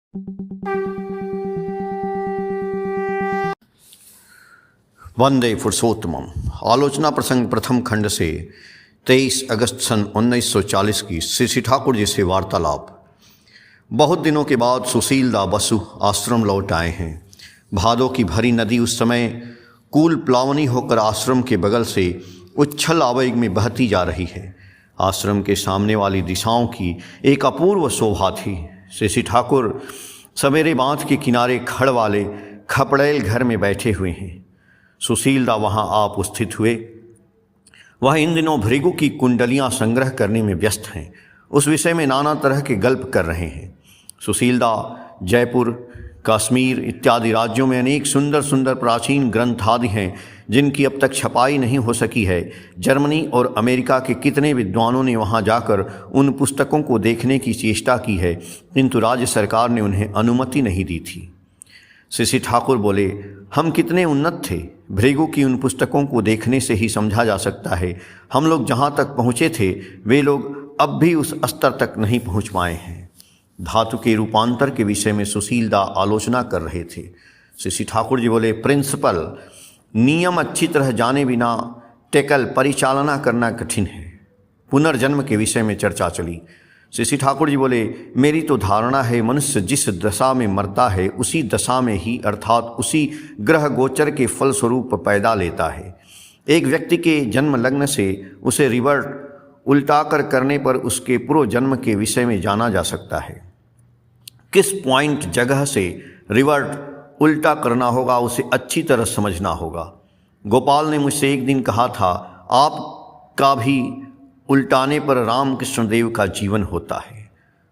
वंदे पुरुषोत्तमम। आलोचना प्रसंग प्रथम खंड से 23 अगस्त सन 1940 की श्री ठाकुर जी से वार्तालाप। बहुत दिनों के बाद सुशीलदा बसु आश्रम लौट आए हैं। भादों की भरी नदी उस समय कूल प्लावनी होकर आश्रम के बगल से उच्छल आवेग में बहती जा रही है। आश्रम के सामने वाली दिशाओं की एक अपूर्व शोभा थी। श्री ठाकुर सवेरे बांध के किनारे खड़ वाले खपड़ेल घर में बैठे हुए हैं। सुशीलदा वहाँ आ उपस्थित हुए। वह इन दिनों भृगु की कुंडलियाँ संग्रह करने में व्यस्त हैं। उस विषय में नाना तरह के गल्प कर रहे हैं। सुशीलदा जयपुर, कश्मीर इत्यादि राज्यों में अनेक सुंदर सुंदर प्राचीन ग्रंथ आदि हैं जिनकी अब तक छपाई नहीं हो सकी है। जर्मनी और अमेरिका के कितने विद्वानों ने वहाँ जाकर उन पुस्तकों को देखने की चेष्टा की है, किंतु राज्य सरकार ने उन्हें अनुमति नहीं दी थी। श्री ठाकुर बोले, हम कितने उन्नत थे। भृगु की उन पुस्तकों को देखने से ही समझा जा सकता है हम लोग जहाँ तक पहुँचे थे वे लोग अब भी उस स्तर तक नहीं पहुँच पाए हैं। धातु के रूपांतर के विषय में सुशीलदा आलोचना कर रहे थे। श्री ठाकुर जी बोले, प्रिंसिपल नियम अच्छी तरह जाने बिना टेकल परिचालना करना कठिन है। पुनर्जन्म के विषय में चर्चा चली। श्री ठाकुर जी बोले, मेरी तो धारणा है मनुष्य जिस दशा में मरता है उसी दशा में ही अर्थात उसी ग्रह गोचर के फलस्वरूप पैदा लेता है। एक व्यक्ति के जन्म लग्न से उसे रिवर्ट उल्टा कर करने पर उसके पूर्व जन्म के विषय में जाना जा सकता है। किस पॉइंट जगह से रिवर्ट उल्टा करना होगा उसे अच्छी तरह समझना होगा। गोपाल ने मुझसे एक दिन कहा था, आपका भी उल्टाने पर रामकृष्ण देव का जीवन होता है,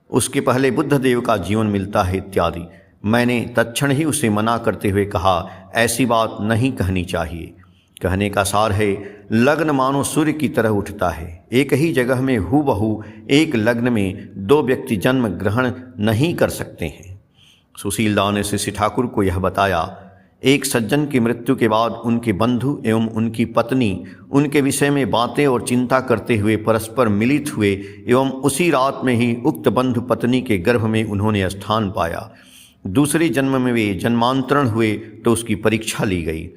उसके पहले बुद्ध देव का जीवन मिलता है इत्यादि। मैंने तत्क्षण ही उसे मना करते हुए कहा, ऐसी बात नहीं कहनी चाहिए। कहने का सार है, लग्न मानो सूर्य की तरह उठता है। एक ही जगह में हूबहू एक लग्न में दो व्यक्ति जन्म ग्रहण नहीं कर सकते हैं। सुशीलदा ने श्री ठाकुर को यह बताया। एक सज्जन की मृत्यु के बाद उनके बंधु एवं उनकी पत्नी उनके विषय में बातें और चिंता करते हुए परस्पर मिलित हुए एवं उसी रात में ही उक्त बंधु पत्नी के गर्भ में उन्होंने स्थान पाया। दूसरे जन्म में वे जन्मांतरण हुए तो उसकी परीक्षा ली गई।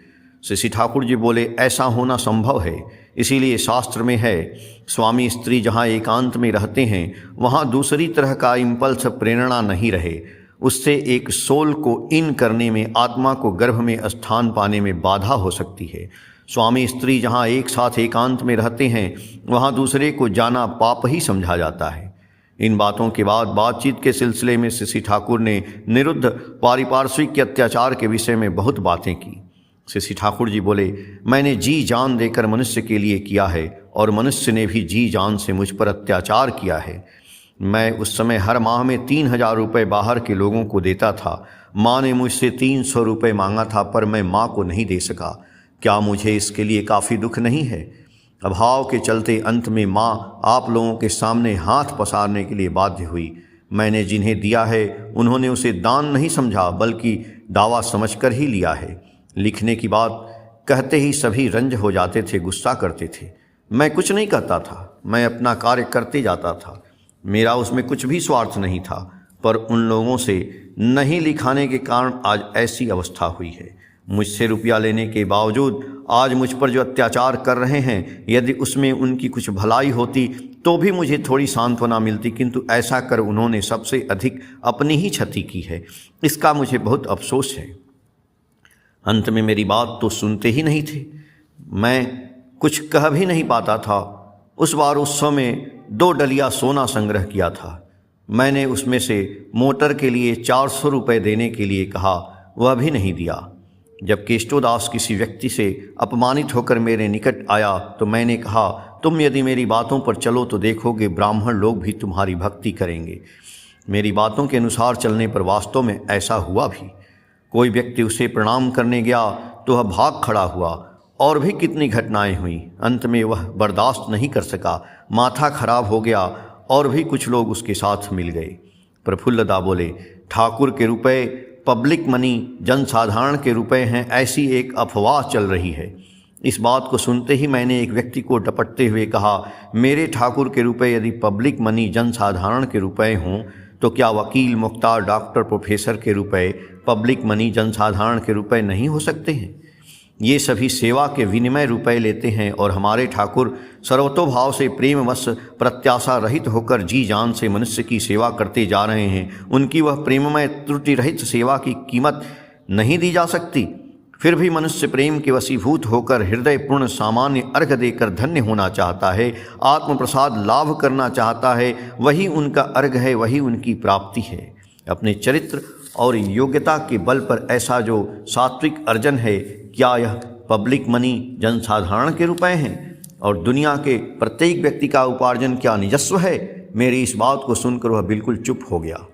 श्री ठाकुर जी बोले, ऐसा होना संभव है। इसीलिए शास्त्र में है, स्वामी स्त्री जहाँ एकांत में रहते हैं वहाँ दूसरी तरह का इम्पल्स प्रेरणा नहीं रहे, उससे एक सोल को इन करने में आत्मा को गर्भ में स्थान पाने में बाधा हो सकती है। स्वामी स्त्री जहाँ एक साथ एकांत में रहते हैं वहाँ दूसरे को जाना पाप ही समझा जाता है। इन बातों के बाद बातचीत के सिलसिले में श्री ठाकुर ने निरुद्ध पारिपार्श्विक के अत्याचार के विषय में बहुत बातें की। श्री ठाकुर जी बोले, मैंने जी जान देकर मनुष्य के लिए किया है और मनुष्य ने भी जी जान से मुझ पर अत्याचार किया है। मैं उस समय हर माह में 3000 रुपये बाहर के लोगों को देता था। माँ ने मुझसे 300 रुपये मांगा था पर मैं माँ को नहीं दे सका। क्या मुझे इसके लिए काफ़ी दुख नहीं है? अभाव के चलते अंत में माँ आप लोगों के सामने हाथ पसारने के लिए बाध्य हुई। मैंने जिन्हें दिया है उन्होंने उसे दान नहीं समझा बल्कि दावा समझकर ही लिया है। लिखने की बात कहते ही सभी रंज हो जाते थे, गुस्सा करते थे। मैं कुछ नहीं कहता था, मैं अपना कार्य करते जाता था। मेरा उसमें कुछ भी स्वार्थ नहीं था, पर उन लोगों से नहीं लिखाने के कारण आज ऐसी अवस्था हुई है। मुझसे रुपया लेने के बावजूद आज मुझ पर जो अत्याचार कर रहे हैं, यदि उसमें उनकी कुछ भलाई होती तो भी मुझे थोड़ी सांत्वना मिलती, किंतु ऐसा कर उन्होंने सबसे अधिक अपनी ही क्षति की है। इसका मुझे बहुत अफसोस है। अंत में मेरी बात तो सुनते ही नहीं थे। मैं कुछ कह भी नहीं पाता था। उस बार उत्सव में 2 डलिया सोना संग्रह किया था। मैंने उसमें से मोटर के लिए 400 रुपये देने के लिए कहा, वह भी नहीं दिया। जब केष्टोदास किसी व्यक्ति से अपमानित होकर मेरे निकट आया तो मैंने कहा, तुम यदि मेरी बातों पर चलो तो देखोगे ब्राह्मण लोग भी तुम्हारी भक्ति करेंगे। मेरी बातों के अनुसार चलने पर वास्तव में ऐसा हुआ भी। कोई व्यक्ति उसे प्रणाम करने गया तो वह भाग खड़ा हुआ। और भी कितनी घटनाएं हुई। अंत में वह बर्दाश्त नहीं कर सका, माथा खराब हो गया और भी कुछ लोग उसके साथ मिल गए। प्रफुल्लदा बोले, ठाकुर के रुपए पब्लिक मनी जनसाधारण के रुपए हैं, ऐसी एक अफवाह चल रही है। इस बात को सुनते ही मैंने एक व्यक्ति को डपटते हुए कहा, मेरे ठाकुर के रुपए यदि पब्लिक मनी जनसाधारण के रुपए हों तो क्या वकील, मुख्तार, डॉक्टर, प्रोफेसर के रुपए, पब्लिक मनी, जनसाधारण के रुपए नहीं हो सकते हैं? ये सभी सेवा के विनिमय रुपए लेते हैं और हमारे ठाकुर सर्वतोभाव से प्रेमवश प्रत्याशा रहित होकर जी जान से मनुष्य की सेवा करते जा रहे हैं। उनकी वह प्रेममय त्रुटि रहित सेवा की कीमत नहीं दी जा सकती। फिर भी मनुष्य प्रेम के वशीभूत होकर हृदयपूर्ण सामान्य अर्घ देकर धन्य होना चाहता है, आत्म प्रसाद लाभ करना चाहता है। वही उनका अर्घ है, वही उनकी प्राप्ति है। अपने चरित्र और योग्यता के बल पर ऐसा जो सात्विक अर्जन है, क्या यह पब्लिक मनी, जनसाधारण के रुपए हैं? और दुनिया के प्रत्येक व्यक्ति का उपार्जन क्या निजस्व है? मेरी इस बात को सुनकर वह बिल्कुल चुप हो गया।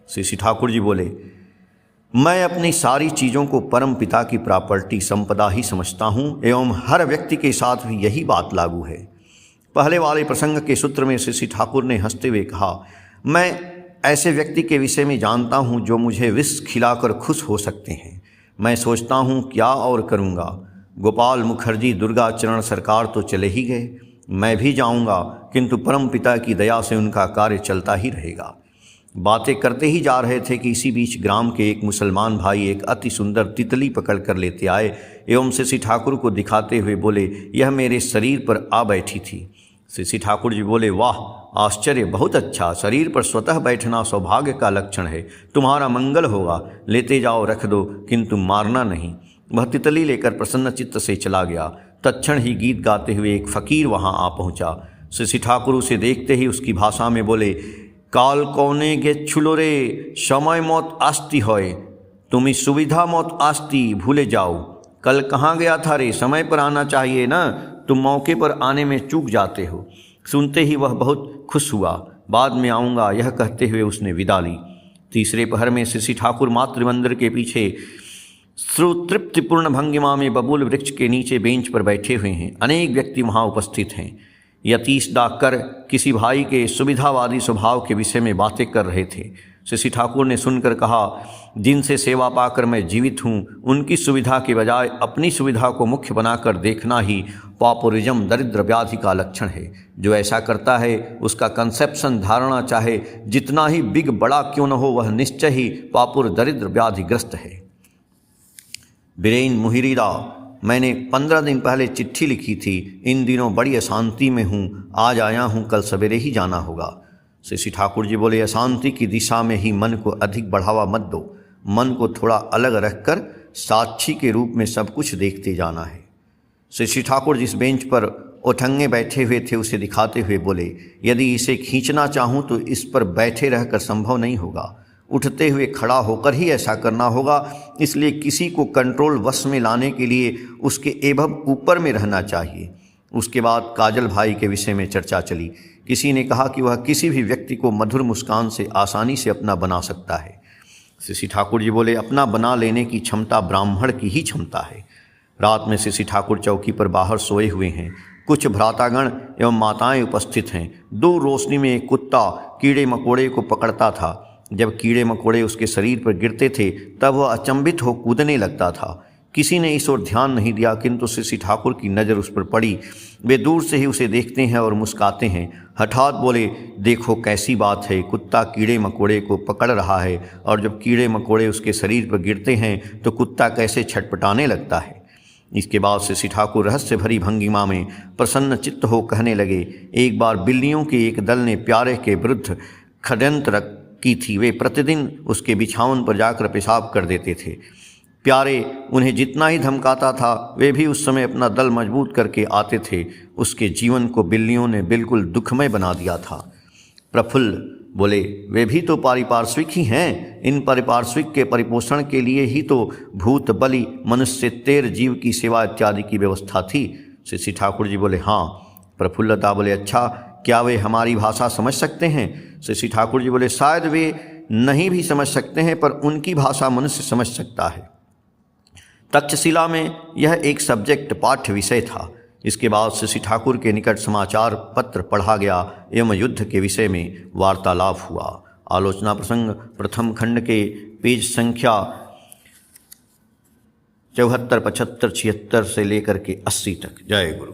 श्री ठाकुर जी बोले, मैं अपनी सारी चीज़ों को परम पिता की प्रॉपर्टी, संपदा ही समझता हूँ एवं हर व्यक्ति के साथ भी यही बात लागू है। पहले वाले प्रसंग के सूत्र में श्री ठाकुर ने हंसते हुए कहा, मैं ऐसे व्यक्ति के विषय में जानता हूँ जो मुझे विष खिलाकर खुश हो सकते हैं। मैं सोचता हूँ क्या और करूँगा। गोपाल मुखर्जी, दुर्गा चरण सरकार तो चले ही गए, मैं भी जाऊँगा, किंतु परम पिता की दया से उनका कार्य चलता ही रहेगा। बातें करते ही जा रहे थे कि इसी बीच ग्राम के एक मुसलमान भाई एक अति सुंदर तितली पकड़ कर लेते आए एवं श्री ठाकुर को दिखाते हुए बोले, यह मेरे शरीर पर आ बैठी थी। श्री ठाकुर जी बोले, वाह, आश्चर्य, बहुत अच्छा। शरीर पर स्वतः बैठना सौभाग्य का लक्षण है। तुम्हारा मंगल होगा, लेते जाओ, रख दो, किंतु मारना नहीं। वह तितली लेकर प्रसन्न चित्त से चला गया। तत्क्षण ही गीत गाते हुए एक फकीर वहां आ पहुंचा। श्री ठाकुर उसे देखते ही उसकी भाषा में बोले, काल कौने गे छुलो रे, समय मौत आस्ती होए, तुम्हें सुविधा मौत आस्ती, भूले जाओ। कल कहाँ गया था रे, समय पर आना चाहिए ना, तुम मौके पर आने में चूक जाते हो। सुनते ही वह बहुत खुश हुआ। बाद में आऊँगा, यह कहते हुए उसने विदा ली। तीसरे पहर में श्री ठाकुर मातृमंदिर के पीछे सुतृप्तिपूर्ण भंगिमा में बबूल वृक्ष के नीचे बेंच पर बैठे हुए हैं। अनेक व्यक्ति वहाँ उपस्थित हैं। यतीश डाकर किसी भाई के सुविधावादी स्वभाव के विषय में बातें कर रहे थे। श्री ठाकुर ने सुनकर कहा, जिनसे सेवा पाकर मैं जीवित हूँ, उनकी सुविधा के बजाय अपनी सुविधा को मुख्य बनाकर देखना ही पापुरिज्म, दरिद्र व्याधि का लक्षण है। जो ऐसा करता है उसका कंसेप्शन, धारणा चाहे जितना ही बिग बड़ा क्यों न हो, वह निश्चय ही पापुर दरिद्र व्याधिग्रस्त है। बीरेन मुहिरीदा, मैंने 15 दिन पहले चिट्ठी लिखी थी। इन दिनों बड़ी अशांति में हूँ, आज आया हूँ, कल सवेरे ही जाना होगा। श्री ठाकुर जी बोले, अशांति की दिशा में ही मन को अधिक बढ़ावा मत दो। मन को थोड़ा अलग रखकर साक्षी के रूप में सब कुछ देखते जाना है। श्री ठाकुर जिस बेंच पर ओठंगे बैठे हुए थे उसे दिखाते हुए बोले, यदि इसे खींचना चाहूँ तो इस पर बैठे रहकर संभव नहीं होगा, उठते हुए खड़ा होकर ही ऐसा करना होगा। इसलिए किसी को कंट्रोल वश में लाने के लिए उसके एवं ऊपर में रहना चाहिए। उसके बाद काजल भाई के विषय में चर्चा चली। किसी ने कहा कि वह किसी भी व्यक्ति को मधुर मुस्कान से आसानी से अपना बना सकता है। श्री ठाकुर जी बोले, अपना बना लेने की क्षमता ब्राह्मण की ही क्षमता है। रात में श्री ठाकुर चौकी पर बाहर सोए हुए हैं। कुछ भ्रातागण एवं माताएं उपस्थित हैं। दूर रोशनी में एक कुत्ता कीड़े मकोड़े को पकड़ता था। जब कीड़े मकोड़े उसके शरीर पर गिरते थे तब वह अचंभित हो कूदने लगता था। किसी ने इस ओर ध्यान नहीं दिया, किंतु श्री ठाकुर की नज़र उस पर पड़ी। वे दूर से ही उसे देखते हैं और मुस्काते हैं। हठात बोले, देखो कैसी बात है, कुत्ता कीड़े मकोड़े को पकड़ रहा है और जब कीड़े मकोड़े उसके शरीर पर गिरते हैं तो कुत्ता कैसे छटपटाने लगता है। इसके बाद श्री ठाकुर रहस्य भरी भंगिमा में प्रसन्न चित्त हो कहने लगे, एक बार बिल्लियों के एक दल ने प्यारे के विरुद्ध षड्यंत्र की थी। वे प्रतिदिन उसके बिछावन पर जाकर पेशाब कर देते थे। प्यारे उन्हें जितना ही धमकाता था, वे भी उस समय अपना दल मजबूत करके आते थे। उसके जीवन को बिल्लियों ने बिल्कुल दुखमय बना दिया था। प्रफुल्ल बोले, वे भी तो पारिपार्श्विक ही हैं। इन पारिपार्श्विक के परिपोषण के लिए ही तो भूत, बलि, मनुष्य, तेर, जीव की सेवा इत्यादि की व्यवस्था थी। श्री ठाकुर जी बोले, हाँ। प्रफुल्लता बोले, अच्छा, क्या वे हमारी भाषा समझ सकते हैं? श्री ठाकुर जी बोले, शायद वे नहीं भी समझ सकते हैं, पर उनकी भाषा मनुष्य समझ सकता है। तक्षशिला में यह एक सब्जेक्ट पाठ्य विषय था। इसके बाद श्री ठाकुर के निकट समाचार पत्र पढ़ा गया एवं युद्ध के विषय में वार्तालाप हुआ। आलोचना प्रसंग प्रथम खंड के पेज संख्या 74, 75, 76 से लेकर के 80 तक। जय गुरु।